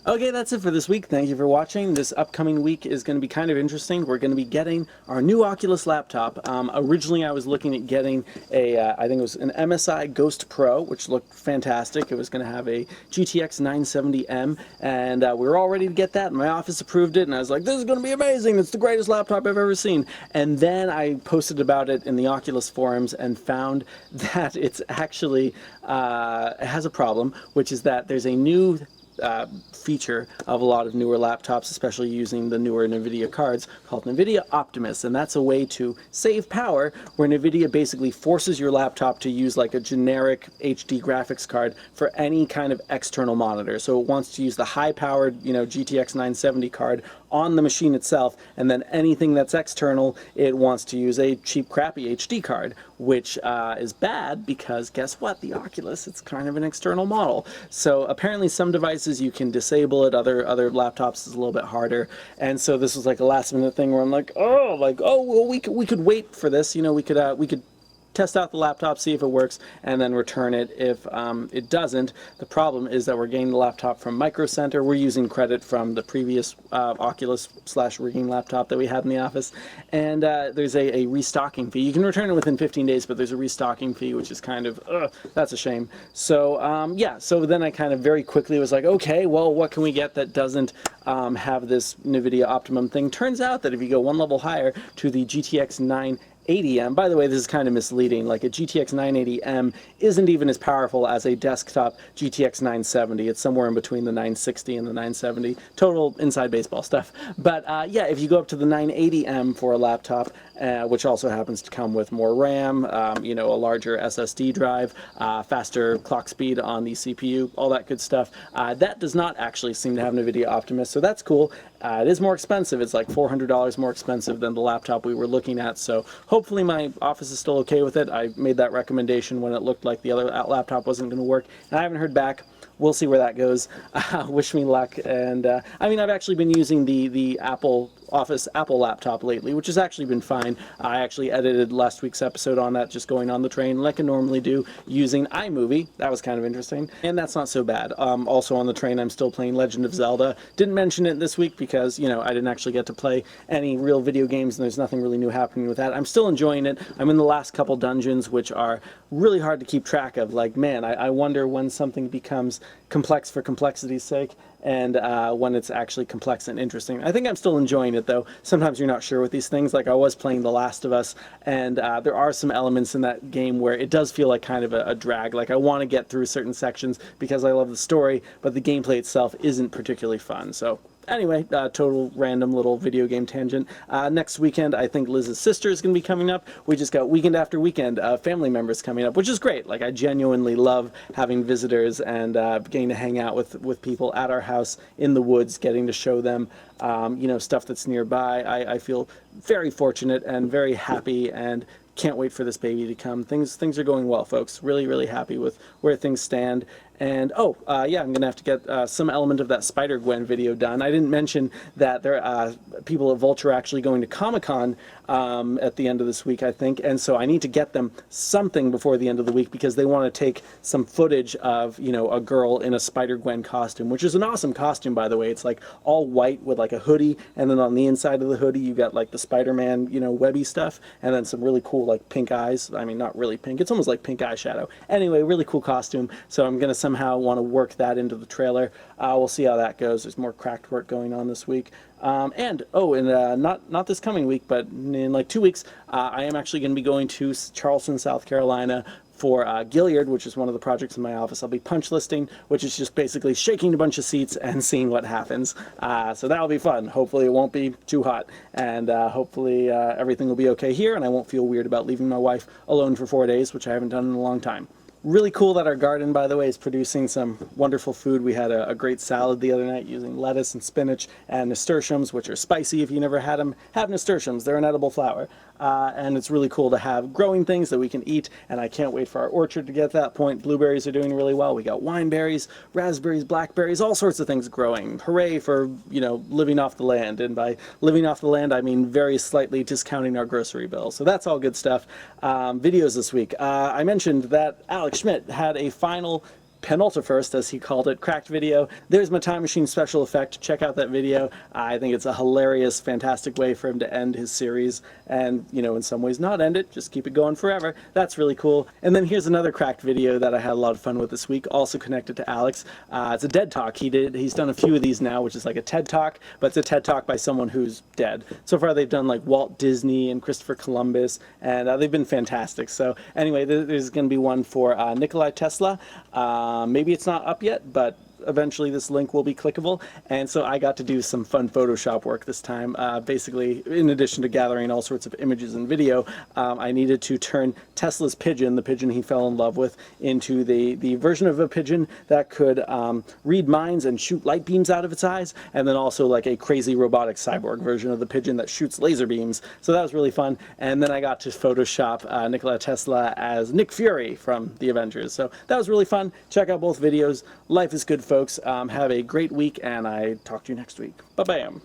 Okay, that's it for this week. Thank you for watching. This upcoming week is going to be kind of interesting. We're going to be getting our new Oculus laptop. Originally, I was looking at getting I think it was an MSI Ghost Pro, which looked fantastic. It was going to have a GTX 970M, and we were all ready to get that. My office approved it, and I was like, this is going to be amazing. It's the greatest laptop I've ever seen. And then I posted about it in the Oculus forums and found that it's actually it has a problem, which is that there's a new feature of a lot of newer laptops, especially using the newer NVIDIA cards, called NVIDIA Optimus, and that's a way to save power where NVIDIA basically forces your laptop to use like a generic HD graphics card for any kind of external monitor. So it wants to use the high-powered, GTX 970 card on the machine itself, and then anything that's external, it wants to use a cheap, crappy HD card, which is bad because guess what? The Oculus, it's kind of an external model. So apparently some devices you can disable it, other laptops is a little bit harder, and so this was like a last-minute thing where I'm like, oh, well, we could wait for this, we could test out the laptop, see if it works, and then return it if it doesn't. The problem is that we're getting the laptop from Micro Center. We're using credit from the previous Oculus/rigging laptop that we had in the office, and there's a restocking fee. You can return it within 15 days, but there's a restocking fee, which is kind of, that's a shame. So yeah, so then I kind of very quickly was like, okay, well, what can we get that doesn't have this NVIDIA Optimum thing? Turns out that if you go one level higher to the GTX 980M. By the way, this is kind of misleading. Like a GTX 980M isn't even as powerful as a desktop GTX 970. It's somewhere in between the 960 and the 970. Total inside baseball stuff. But yeah, if you go up to the 980M for a laptop, which also happens to come with more RAM, a larger SSD drive, faster clock speed on the CPU, all that good stuff. That does not actually seem to have NVIDIA Optimus, so that's cool. It is more expensive. It's like $400 more expensive than the laptop we were looking at, so hopefully my office is still okay with it. I made that recommendation when it looked like the other laptop wasn't going to work, and I haven't heard back. We'll see where that goes. Wish me luck. And I mean, I've actually been using the Apple laptop lately, which has actually been fine. I actually edited last week's episode on that, just going on the train like I normally do, using iMovie. That was kind of interesting, and that's not so bad. Also on the train, I'm still playing Legend of Zelda. Didn't mention it this week because, I didn't actually get to play any real video games, and there's nothing really new happening with that. I'm still enjoying it. I'm in the last couple dungeons, which are really hard to keep track of. Like, man, I wonder when something becomes complex for complexity's sake, and when it's actually complex and interesting. I think I'm still enjoying it, though. Sometimes you're not sure with these things. Like, I was playing The Last of Us, and there are some elements in that game where it does feel like kind of a drag. Like, I want to get through certain sections because I love the story, but the gameplay itself isn't particularly fun. So anyway, total random little video game tangent. Next weekend, I think Liz's sister is going to be coming up. We just got weekend after weekend family members coming up, which is great. Like, I genuinely love having visitors and getting to hang out with people at our house in the woods, getting to show them stuff that's nearby. I feel very fortunate and very happy, and can't wait for this baby to come. Things are going well, folks. Really, really happy with where things stand. And yeah, I'm gonna have to get some element of that Spider-Gwen video done. I didn't mention that there are people at Vulture are actually going to Comic-Con at the end of this week, I think, and so I need to get them something before the end of the week because they want to take some footage of a girl in a Spider-Gwen costume, which is an awesome costume, by the way. It's like all white with like a hoodie, and then on the inside of the hoodie you got like the Spider-Man webby stuff, and then some really cool like pink eyes. I mean, not really pink, it's almost like pink eyeshadow. Anyway, really cool costume, so I'm gonna somehow want to work that into the trailer. We'll see how that goes. There's more cracked work going on this week. Not this coming week, but in like 2 weeks, I am actually going to be going to Charleston, South Carolina for Gilead, which is one of the projects in my office. I'll be punch listing, which is just basically shaking a bunch of seats and seeing what happens. So that'll be fun. Hopefully it won't be too hot, and hopefully everything will be okay here, and I won't feel weird about leaving my wife alone for 4 days, which I haven't done in a long time. Really cool that our garden, by the way, is producing some wonderful food. We had a great salad the other night using lettuce and spinach and nasturtiums, which are spicy. If you never had them, have nasturtiums. They're an edible flower. And it's really cool to have growing things that we can eat, and I can't wait for our orchard to get to that point. Blueberries are doing really well. We got wineberries, raspberries, blackberries, all sorts of things growing. Hooray for, living off the land. And by living off the land, I mean very slightly discounting our grocery bill. So that's all good stuff. Videos this week. I mentioned that Alex Schmidt had a final penultifirst, as he called it, cracked video. There's my time machine special effect. Check out that video. I think it's a hilarious, fantastic way for him to end his series, and, you know, in some ways not end it, just keep it going forever. That's really cool. And then here's another cracked video that I had a lot of fun with this week, also connected to Alex. It's a DED talk. He's done a few of these now, which is like a TED talk, but it's a TED talk by someone who's dead. So far they've done like Walt Disney and Christopher Columbus, and they've been fantastic. So anyway, there's going to be one for Nikola Tesla. Maybe it's not up yet, but eventually this link will be clickable, and so I got to do some fun Photoshop work this time. Basically, in addition to gathering all sorts of images and video, I needed to turn Tesla's pigeon, the pigeon he fell in love with, into the version of a pigeon that could read minds and shoot light beams out of its eyes, and then also like a crazy robotic cyborg version of the pigeon that shoots laser beams. So that was really fun, and then I got to Photoshop Nikola Tesla as Nick Fury from the Avengers. So that was really fun. Check out both videos. Life is good, folks. Have a great week, and I talk to you next week. Bye-bye.